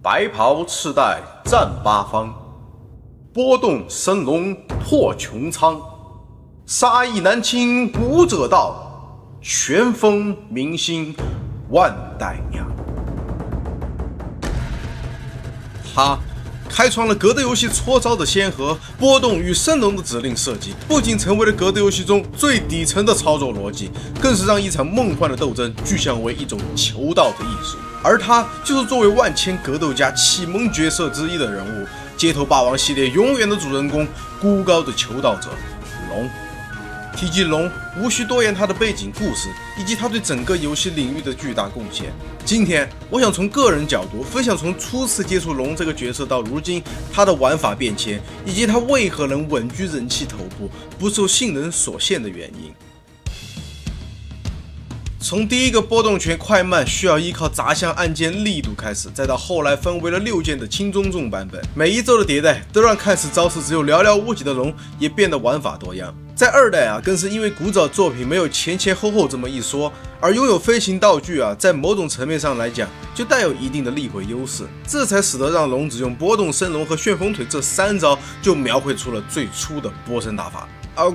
白袍赤带战八方，波动生龙破穹苍。杀意难清武者道，旋风明星万代酿。他开创了格斗游戏搓招的先河，波动与升龙的指令设计不仅成为了格斗游戏中最底层的操作逻辑，更是让一场梦幻的斗争具象为一种求道的艺术。而他就是作为万千格斗家启蒙角色之一的人物，街头霸王系列永远的主人公，孤高的求道者龙。提及龙，无需多言他的背景故事以及他对整个游戏领域的巨大贡献。今天，我想从个人角度分享从初次接触龙这个角色到如今他的玩法变迁，以及他为何能稳居人气头部，不受性能所限的原因。从第一个波动拳快慢需要依靠砸向按键力度开始，再到后来分为了6键的轻中重版本，每一周的迭代都让看似招式只有寥寥无几的龙也变得玩法多样。在2代更是因为古早作品没有前前后后这么一说，而拥有飞行道具在某种层面上来讲就带有一定的立回优势，这才使得让龙只用波动升龙和旋风腿这3招就描绘出了最初的波身打法。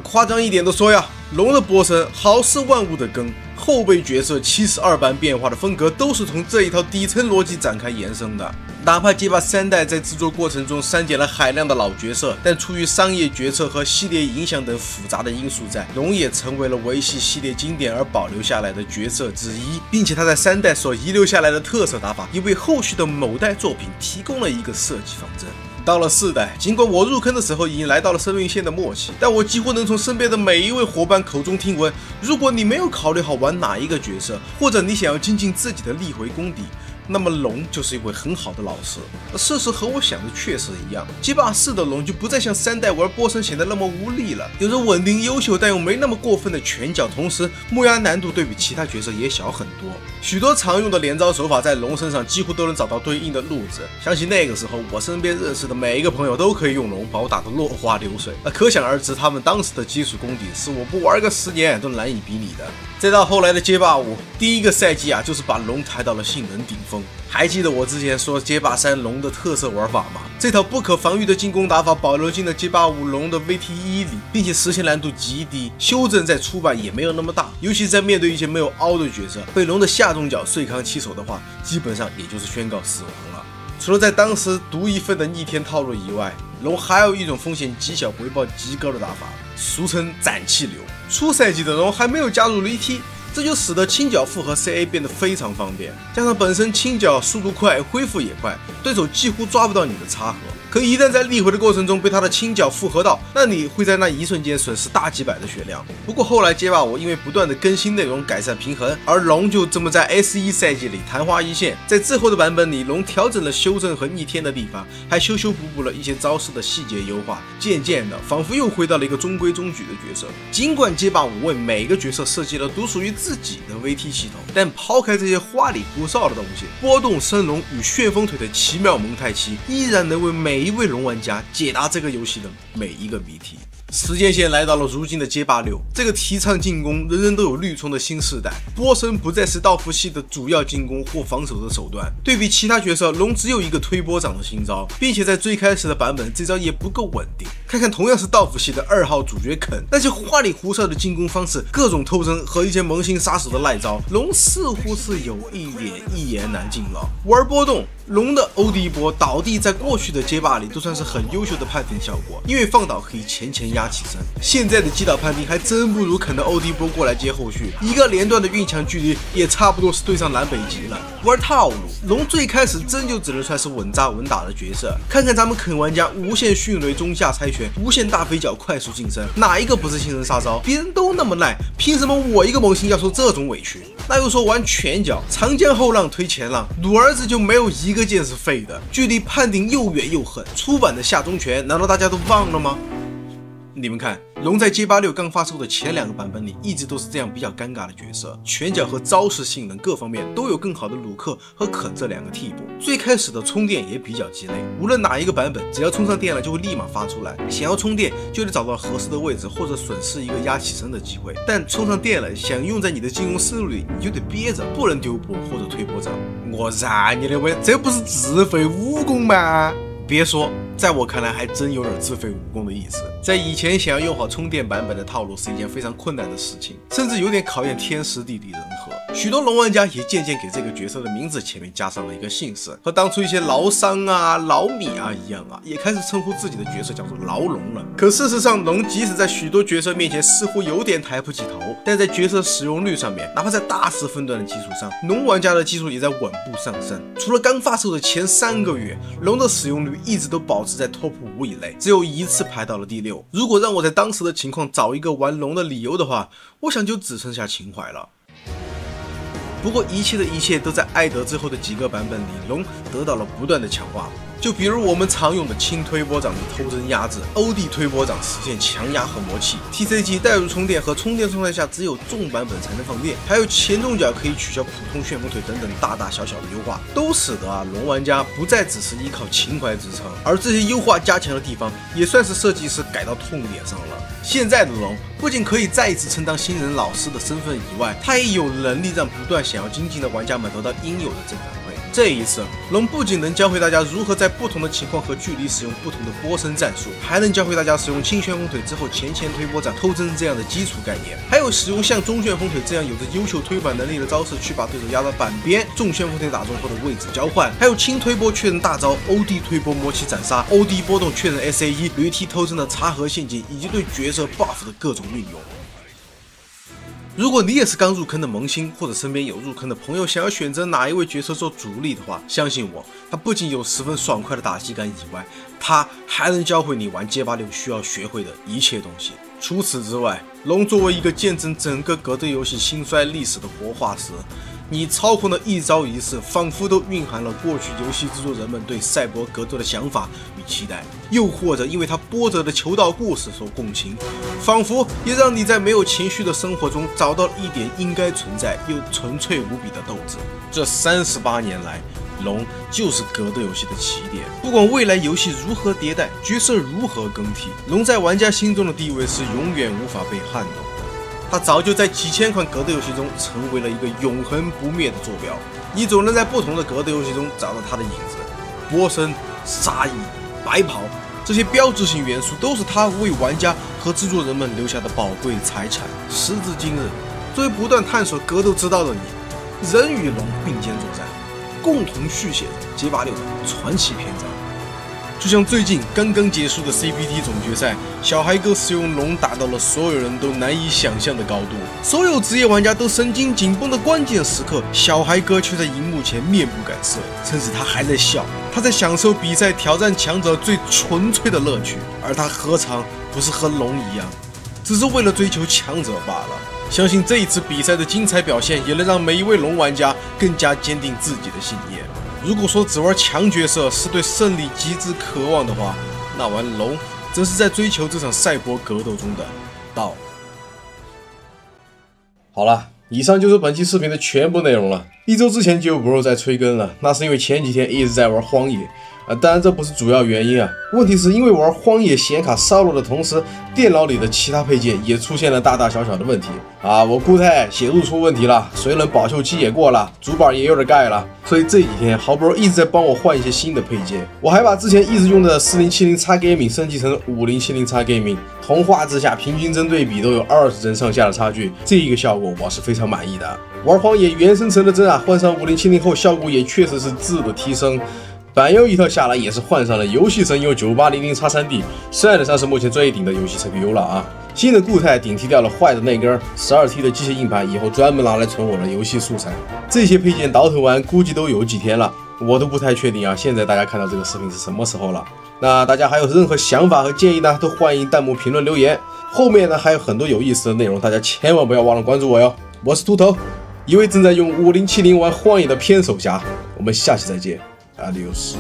夸张一点的说龙的波身好似万物的根，后辈角色72般变化的风格都是从这一套底层逻辑展开延伸的。哪怕街霸3代在制作过程中删减了海量的老角色，但出于商业决策和系列影响等复杂的因素在，龙也成为了维系系列经典而保留下来的角色之一，并且他在3代所遗留下来的特色打法也为后续的某代作品提供了一个设计方针。到了4代，尽管我入坑的时候已经来到了生命线的末期，但我几乎能从身边的每一位伙伴口中听闻，如果你没有考虑好玩哪一个角色，或者你想要精进自己的力回功底，那么龙就是一位很好的老师。事实和我想的确实一样，街霸4的龙就不再像3代玩波身显得那么无力了，有着稳定优秀但又没那么过分的拳脚，同时木压难度对比其他角色也小很多。许多常用的连招手法在龙身上几乎都能找到对应的路子，相信那个时候我身边认识的每一个朋友都可以用龙把我打得落花流水，可想而知他们当时的基础功底是我不玩个10年都难以比拟的。再到后来的街霸5，第一个赛季就是把龙抬到了性能顶峰。还记得我之前说街霸3龙的特色玩法吗？这套不可防御的进攻打法保留进了街霸5龙的 VT1 里，并且实现难度极低，修正在出版也没有那么大，尤其在面对一些没有凹的角色，被龙的下重脚碎扛起手的话，基本上也就是宣告死亡了。除了在当时独一份的逆天套路以外，龙还有一种风险极小回报极高的打法，俗称斩气流。初赛季的龙还没有加入离踢，这就使得轻脚复合 CA 变得非常方便，加上本身轻脚速度快，恢复也快，对手几乎抓不到你的插合。可一旦在力回的过程中被他的轻脚复合到，那你会在那一瞬间损失大几百的血量。不过后来街霸5因为不断的更新内容改善平衡，而龙就这么在 S1 赛季里昙花一现。在之后的版本里，龙调整了修正和逆天的地方，还修补了一些招式的细节优化，渐渐的仿佛又回到了一个中规中矩的角色。尽管街霸5为每个角色设计了独属于自己的 VT 系统，但抛开这些花里胡哨的东西，波动升龙与旋风腿的奇妙蒙太奇依然能为每一位龙玩家解答这个游戏的每一个谜题。时间线来到了如今的街霸6，这个提倡进攻人人都有绿冲的新世代，波身不再是道夫系的主要进攻或防守的手段。对比其他角色，龙只有一个推波掌的新招，并且在最开始的版本这招也不够稳定。看看同样是道夫系的2号主角肯，那些花里胡哨的进攻方式，各种偷针和一些萌新杀手的赖招，龙似乎是有一点一言难尽了。玩波动，龙的欧迪波倒地在过去的街霸里都算是很优秀的判定效果，因为放倒可以前压起身。现在的击倒判定还真不如肯的欧迪波过来接后续，一个连段的运墙距离也差不多是对上南北极了。玩套路，龙最开始真就只能算是稳扎稳打的角色。看看咱们肯玩家无限迅雷中下猜拳，无限大飞脚快速晋升，哪一个不是新人杀招？别人都那么赖，凭什么我一个萌新要受这种委屈？那又说玩拳脚，长江后浪推前浪，鲁儿子就没有一个键是废的，距离判定又远又狠。出版的下中拳，难道大家都忘了吗？你们看，龙在街霸6刚发售的前2个版本里，一直都是这样比较尴尬的角色，拳脚和招式性能各方面都有更好的鲁克和肯这2个替补。最开始的充电也比较鸡肋，无论哪一个版本，只要充上电了就会立马发出来，想要充电就得找到合适的位置或者损失一个压起身的机会。但充上电了，想用在你的金融思路里，你就得憋着，不能丢波或者推波掌。我让你的问，这不是自废武功吗？别说，在我看来还真有点自废武功的意思。在以前，想要用好充电版本的套路是一件非常困难的事情，甚至有点考验天时地利人和。许多龙玩家也渐渐给这个角色的名字前面加上了一个姓氏，和当初一些老商啊、老米啊一样啊，也开始称呼自己的角色叫做老龙了。可事实上，龙即使在许多角色面前似乎有点抬不起头，但在角色使用率上面，哪怕在大师分段的基础上，龙玩家的技术也在稳步上升。除了刚发售的前3个月，龙的使用率一直都保持在 TOP 5以内，只有1次排到了第6。如果让我在当时的情况找一个玩龙的理由的话，我想就只剩下情怀了。不过一切的一切都在艾德之后的几个版本里，龙得到了不断的强化。就比如我们常用的轻推波掌的偷针压制，欧弟推波掌实现强压和魔气 ，TCG 带入充电和充电状态下只有重版本才能放电，还有前重脚可以取消普通旋风腿等等大大小小的优化，都使得龙玩家不再只是依靠情怀支撑，而这些优化加强的地方也算是设计师改到痛点上了。现在的龙不仅可以再一次承担新人老师的身份以外，他也有能力让不断想要精进的玩家们得到应有的正反馈。这一次，龙不仅能教会大家如何在不同的情况和距离使用不同的波身战术，还能教会大家使用轻旋风腿之后前推波掌、偷针这样的基础概念，还有使用像中旋风腿这样有着优秀推反能力的招式去把对手压到板边，重旋风腿打中后的位置交换，还有轻推波确认大招、欧弟推波魔气斩杀、欧弟波动确认 SAE、驴踢偷针的插合陷阱，以及对角色 buff 的各种运用。如果你也是刚入坑的萌新，或者身边有入坑的朋友，想要选择哪一位角色做主力的话，相信我，他不仅有十分爽快的打击感以外，他还能教会你玩街霸6需要学会的一切东西。除此之外，龙作为一个见证整个格斗游戏兴衰历史的活化石，你操控的一招一式，仿佛都蕴含了过去游戏制作人们对赛博格斗的想法与期待，又或者因为它波折的求道故事所共情，仿佛也让你在没有情绪的生活中找到了一点应该存在又纯粹无比的斗志。这38年来，龙就是格斗游戏的起点。不管未来游戏如何迭代，角色如何更替，龙在玩家心中的地位是永远无法被撼动的。它早就在几千款格斗游戏中成为了一个永恒不灭的坐标，你总能在不同的格斗游戏中找到它的影子。波身、杀意、白袍，这些标志性元素都是它为玩家和制作人们留下的宝贵财产。时至今日，作为不断探索格斗之道的你，人与龙并肩作战，共同续写街霸6的传奇篇章。就像最近刚刚结束的 CPT 总决赛，小孩哥使用龙达到了所有人都难以想象的高度，所有职业玩家都神经紧绷的关键时刻，小孩哥却在荧幕前面不改色，甚至他还在笑，他在享受比赛挑战强者最纯粹的乐趣，而他何尝不是和龙一样，只是为了追求强者罢了。相信这一次比赛的精彩表现，也能让每一位龙玩家更加坚定自己的信念。如果说只玩强角色是对胜利极之渴望的话，那玩龙则是在追求这场赛博格斗中的道。好了，以上就是本期视频的全部内容了。1周之前就有 Bro 在催更了，那是因为前几天一直在玩荒野。当然这不是主要原因啊，问题是因为玩荒野显卡烧了的同时，电脑里的其他配件也出现了大大小小的问题啊。我固态写入出问题了，水冷保修期也过了，主板也有点盖了，所以这几天好不容易一直在帮我换一些新的配件。我还把之前一直用的4070X Gaming 升级成5070X Gaming， 同画之下平均帧对比都有20帧上下的差距，这一个效果我是非常满意的。玩荒野原生成的帧啊，换上5070后效果也确实是质的提升。板油一套下来也是换上了游戏神游 9800X3D， 算得上是目前最顶的游戏 CPU 了啊。新的固态顶替掉了坏的那根 12T 的机械硬盘，以后专门拿来存我的游戏素材。这些配件倒腾完估计都有几天了，我都不太确定啊。现在大家看到这个视频是什么时候了？那大家还有任何想法和建议呢，都欢迎弹幕评论留言。后面呢还有很多有意思的内容，大家千万不要忘了关注我哟。我是秃头，一位正在用5070玩荒野的偏手侠。我们下期再见。Adios.